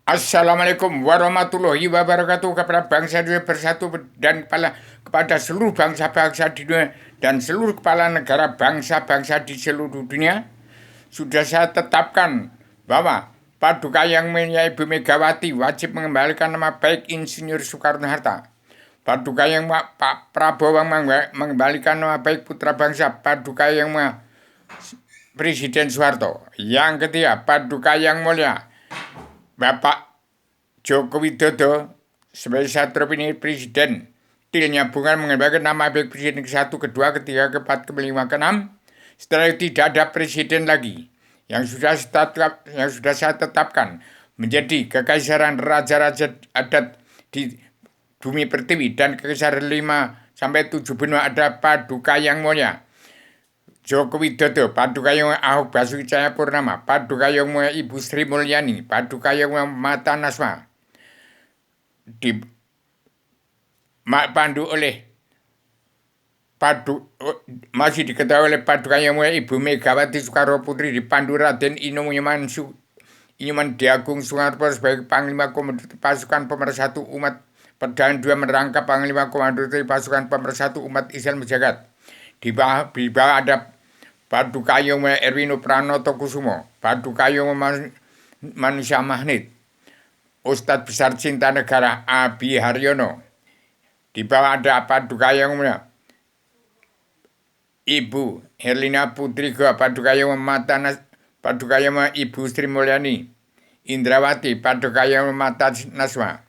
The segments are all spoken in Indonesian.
Assalamualaikum warahmatullahi wabarakatuh kepada bangsa dunia bersatu dan kepada seluruh bangsa-bangsa di dunia dan seluruh kepala negara bangsa-bangsa di seluruh dunia. Sudah saya tetapkan bahwa Paduka Yang Mulia Ibu Megawati wajib mengembalikan nama baik Insinyur Soekarno-Hatta. Paduka Yang Mulia Pak Prabowo mengembalikan nama baik putra bangsa Paduka Yang Mulia Presiden Soeharto. Yang ketiga, Paduka Yang Mulia Bapak Joko Widodo sebagai satu terpilih presiden. Tilnya Bunga mengembalikan nama baik presiden ke-1, ke-2, ke-3, ke-4, ke-5, ke-6. Setelah itu tidak ada presiden lagi. Yang sudah saya tetapkan menjadi kekaisaran raja-raja adat di bumi pertiwi dan kekaisaran 5 sampai 7 benua ada Paduka Yang Mulia Joko Widodo, Paduka Yang Mulia Ahok Basuki Cahayapurnama, Paduka Yang Mulia Ibu Sri Mulyani, Paduka Yang Mulia Mata Nasma, dipandu oleh masih diketahui oleh Paduka Yang Mulia Ibu Megawati Soekarno Putri, dipandu Raden Inyman Diagung Soeharto sebagai Panglima Komando Pasukan Pemersatu Umat Perdana 2 merangkap Panglima Komando Pasukan Pemersatu Umat Islam Jagat. Di bawah ada Paduka Yang Mulia Erwino Pranoto Kusumo, Paduka Yang Mulia Manusia Magnet, Ustadz Besar Cinta Negara Abi Haryono. Di bawah ada Paduka Yang Mulia Ibu Herlina Putri Goa, Paduka Yang Mulia Paduka Yang Mulia Ibu Sri Mulyani Indrawati, Paduka Yang Mulia Mata Nasma.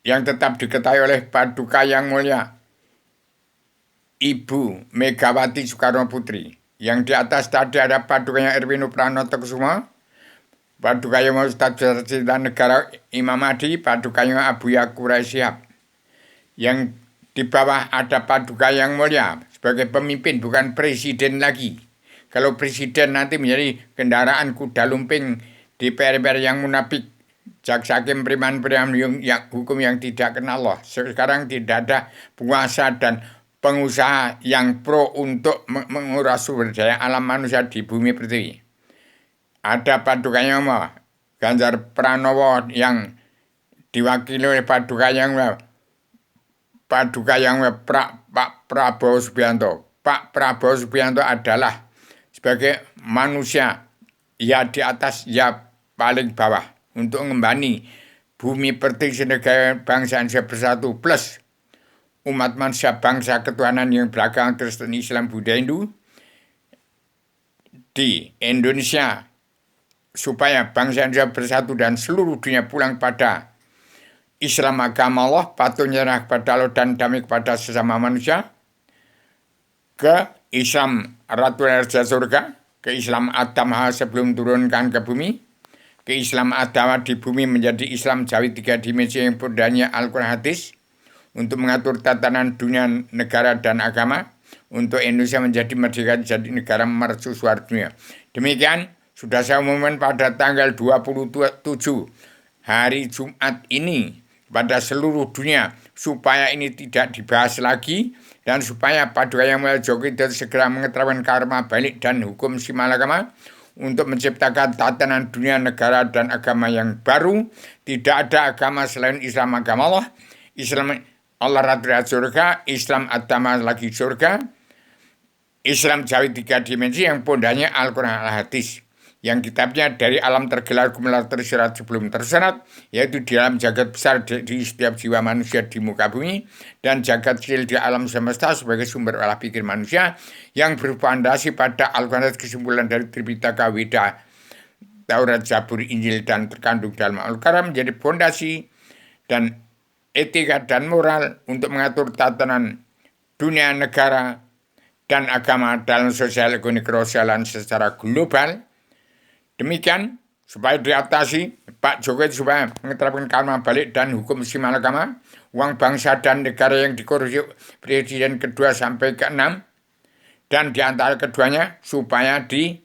Yang tetap diketahui oleh Paduka Yang Mulia Ibu Megawati Soekarno Putri. Yang di atas tadi ada Paduka Yang Erwino Pranoto Kusumo, Paduka Yang Mulia Ustadz Besar Cinta Negara Imam Mahdi, Paduka Yang Abu Yakurai Shihab. Yang di bawah ada Paduka Yang Mulia sebagai pemimpin, bukan presiden lagi. Kalau presiden nanti menjadi kendaraan kuda lumping di DPR yang munafik, jaksa hakim preman-preman yang hukum yang tidak kenal Allah. Sekarang tidak ada penguasa dan pengusaha yang pro untuk menguras sumber daya alam manusia di bumi pertiwi. Ada Paduka Yang Mulia Ganjar Pranowo yang diwakili oleh Paduka Yang Mulia Pak Prabowo Subianto. Pak Prabowo Subianto adalah sebagai manusia ya di atas ya paling bawah untuk mengembani bumi pertiwi negara bangsa Indonesia bersatu plus umat manusia bangsa ketuhanan yang beragama Kristen, Islam, Buddha, Hindu di Indonesia, supaya bangsa Indonesia bersatu dan seluruh dunia pulang pada Islam agama Allah, patuh nyerah kepada Allah dan damai kepada sesama manusia, ke Islam Ratu Raja Surga, ke Islam Adam sebelum turunkan ke bumi, ke Islam Adam di bumi menjadi Islam Jawi 3 dimensi yang perdanya Al-Quran Hadis, untuk mengatur tatanan dunia, negara, dan agama, untuk Indonesia menjadi merdeka, jadi negara mercusuar dunia. Demikian sudah saya umumkan pada tanggal 27 hari Jumat ini pada seluruh dunia, supaya ini tidak dibahas lagi dan supaya Paduka Yang Mulia Joko Widodo segera mengetahui karma balik dan hukum simalakama untuk menciptakan tatanan dunia, negara, dan agama yang baru. Tidak ada agama selain Islam agama Allah. Islam Allah Ratu Surga, Islam agama lagi surga, Islam Jawi 3 dimensi yang pondanya Al-Quran Al-Hadis, yang kitabnya dari alam tergelar gumelar tersirat sebelum terserat, yaitu di alam jagat besar di setiap jiwa manusia di muka bumi, dan jagat kecil di alam semesta sebagai sumber olah pikir manusia yang berfondasi pada Al-Quran, kesimpulan dari Tripitaka, Weda, Taurat, Zabur, Injil, dan terkandung dalam Al-Quran menjadi fondasi dan etika dan moral untuk mengatur tatanan dunia, negara, dan agama dalam sosial, ekonomi, kesosialan secara global. Demikian supaya diatasi Pak Jokowi supaya menetapkan karma balik dan hukum simalakama, uang bangsa dan negara yang dikorupsi presiden kedua sampai ke-6, dan di antara keduanya supaya diambil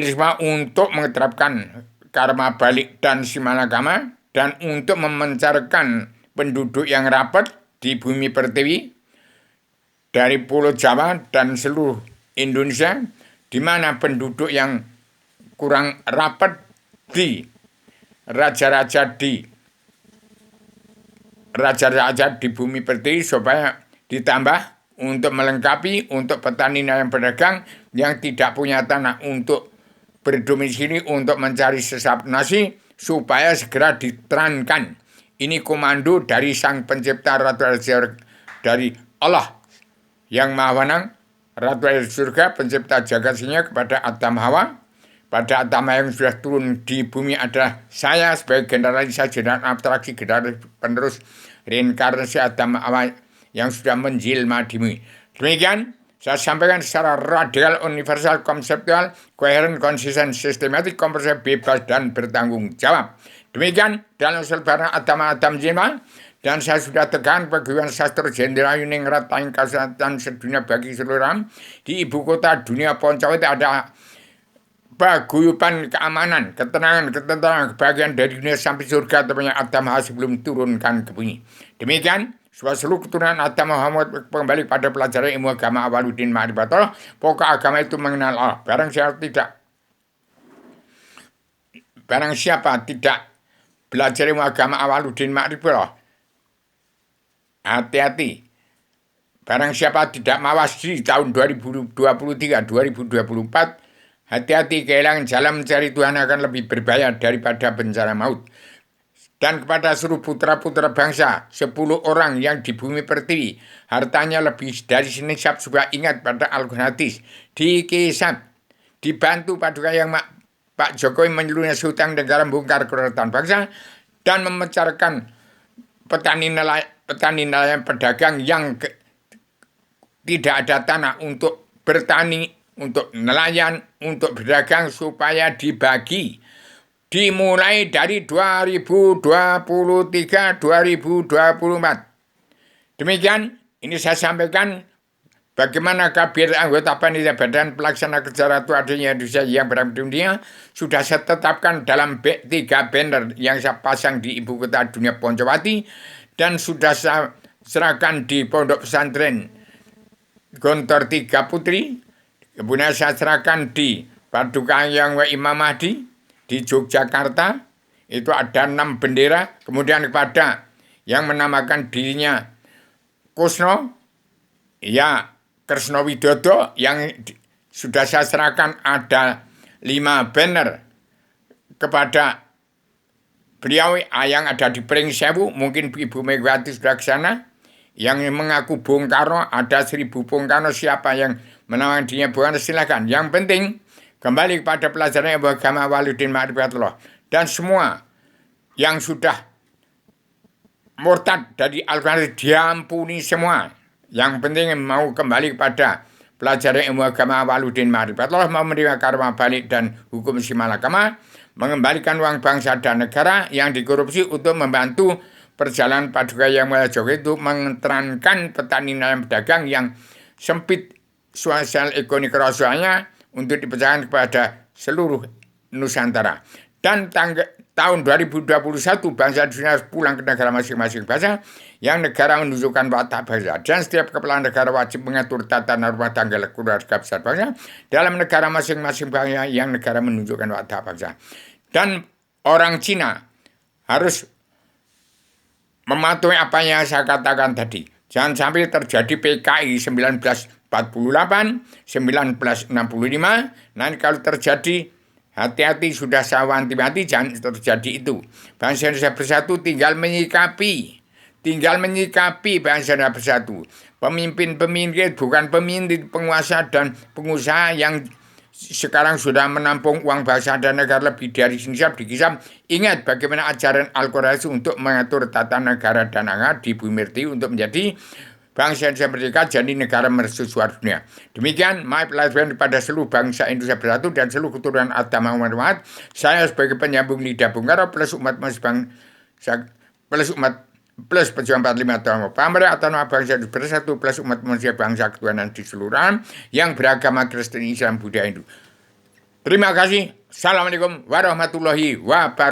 semua untuk menetapkan karma balik dan simalakama, dan untuk memencarkan penduduk yang rapat di bumi pertiwi dari Pulau Jawa dan seluruh Indonesia, di mana penduduk yang kurang rapat di raja-raja di bumi pertiwi supaya ditambah untuk melengkapi untuk petani dan pedagang yang tidak punya tanah untuk berdomisili untuk mencari sesap nasi supaya segera diterangkan. Ini komando dari Sang Pencipta Ratu dari Allah yang Maha Wenang, Ratu surga, pencipta jagat dunia kepada Adam Hawa. Pada Adam yang sudah turun di bumi adalah saya sebagai generalisasi dan abstraksi generasi penerus reinkarnasi Adam Hawa yang sudah menjelma di bumi. Demikian saya sampaikan secara radikal, universal, konseptual, koheren, konsisten, sistematik, komprehensif, bebas, dan bertanggung jawab. Demikian dalam selebaran Adam Jelma. Dan saya sudah tekan pegawai sastra jenderal Yuningrat Taing Kasatan sedunia bagi seluruh orang. Di ibu kota dunia Poncawit ada paguyuban keamanan, ketenangan, kebahagiaan dari dunia sampai surga temannya Adam Hawa sebelum turunkan ke bumi. Demikian seluruh keturunan Adam Muhammad kembali pada pelajaran ilmu agama Awaluddin Ma'rifatullah. Pokok agama itu mengenal Allah. Barang siapa tidak belajar ilmu agama Awaluddin Ma'rifatullah, hati-hati. Barang siapa tidak mawas diri tahun 2023, 2024, hati-hati kehilangan jalan mencari Tuhan akan lebih berbahaya daripada bencana maut. Dan kepada seluruh putra-putra bangsa, 10 orang yang di bumi pertiwi, hartanya lebih dari senisab, supaya ingat pada Al-Quran hadis, dikisap, dibantu paduka yang Pak Jokowi menyeluruhnya hutang negara, membongkar kedaulatan bangsa, dan memecarkan petani nelayan pedagang yang tidak ada tanah untuk bertani, untuk nelayan, untuk berdagang supaya dibagi. Dimulai dari 2023, 2024. Demikian, ini saya sampaikan bagaimana kabir anggota panitia badan pelaksana kerja Ratu adanya Indonesia yang berada di dunia sudah saya tetapkan dalam 3 banner yang saya pasang di ibu kota dunia Poncowati, dan sudah saya serahkan di Pondok Pesantren Gontor 3 Putri. Kemudian saya serahkan di Paduka Yang Imam Mahdi di Yogyakarta. Itu ada 6 bendera. Kemudian kepada yang menamakan dirinya Kusno, ya Kresno Widodo, yang sudah saya serahkan ada 5 banner kepada beliau yang ada di Pringsewu. Mungkin Ibu Megawati sudah ke sana. Yang mengaku Bung Karno, ada 1000 Bung Karno. Siapa yang menamakan dirinya Bung Karno, silakan. Yang penting kembali kepada pelajaran agama Awaluddin Ma'rifatullah. Dan semua yang sudah murtad dari Al-Quran diampuni semua. Yang penting mau kembali kepada pelajaran ilmu agama Awaluddin Ma'rifatullah, mau menerima karma balik dan hukum simalakama, mengembalikan uang bangsa dan negara yang dikorupsi untuk membantu perjalanan Paduka Yang Mulia Jokowi itu mengeterankan petani dan pedagang yang sempit sosial ekonomi kerasuannya untuk dipecahkan kepada seluruh Nusantara. Dan tahun 2021 bangsa dunia harus pulang ke negara masing-masing bangsa yang negara menunjukkan watak bangsa, dan setiap kepala negara wajib mengatur tata norma tanggal keluarga besar bangsa dalam negara masing-masing bangsa yang negara menunjukkan watak bangsa. Dan orang Cina harus mematuhi apa yang saya katakan tadi. Jangan sampai terjadi PKI 1948, 1965. Nanti kalau terjadi, hati-hati, sudah saya wanti-wanti jangan terjadi itu. Bangsa Indonesia bersatu tinggal menyikapi bangsa Indonesia bersatu. Pemimpin-pemimpin, bukan pemimpin, penguasa dan pengusaha yang sekarang sudah menampung uang bangsa dan negara lebih dari senisab dikisap. Ingat bagaimana ajaran Al-Quran untuk mengatur tata negara dan angka di bumi pertiwi untuk menjadi bangsa Indonesia merdeka, jadi negara mercusuar dunia. Demikian my pelajaran kepada seluruh bangsa Indonesia bersatu dan seluruh keturunan Adam Muhammad. Saya sebagai penyambung lidah Bung Karno plus umat plus pejuang 45 tahun pamrih atau nama bangsa bersatu plus umat manusia bangsa ketuhanan di seluruh yang beragama Kristen, Islam, Buddha, Hindu. Terima kasih. Assalamualaikum warahmatullahi wabarakatuh.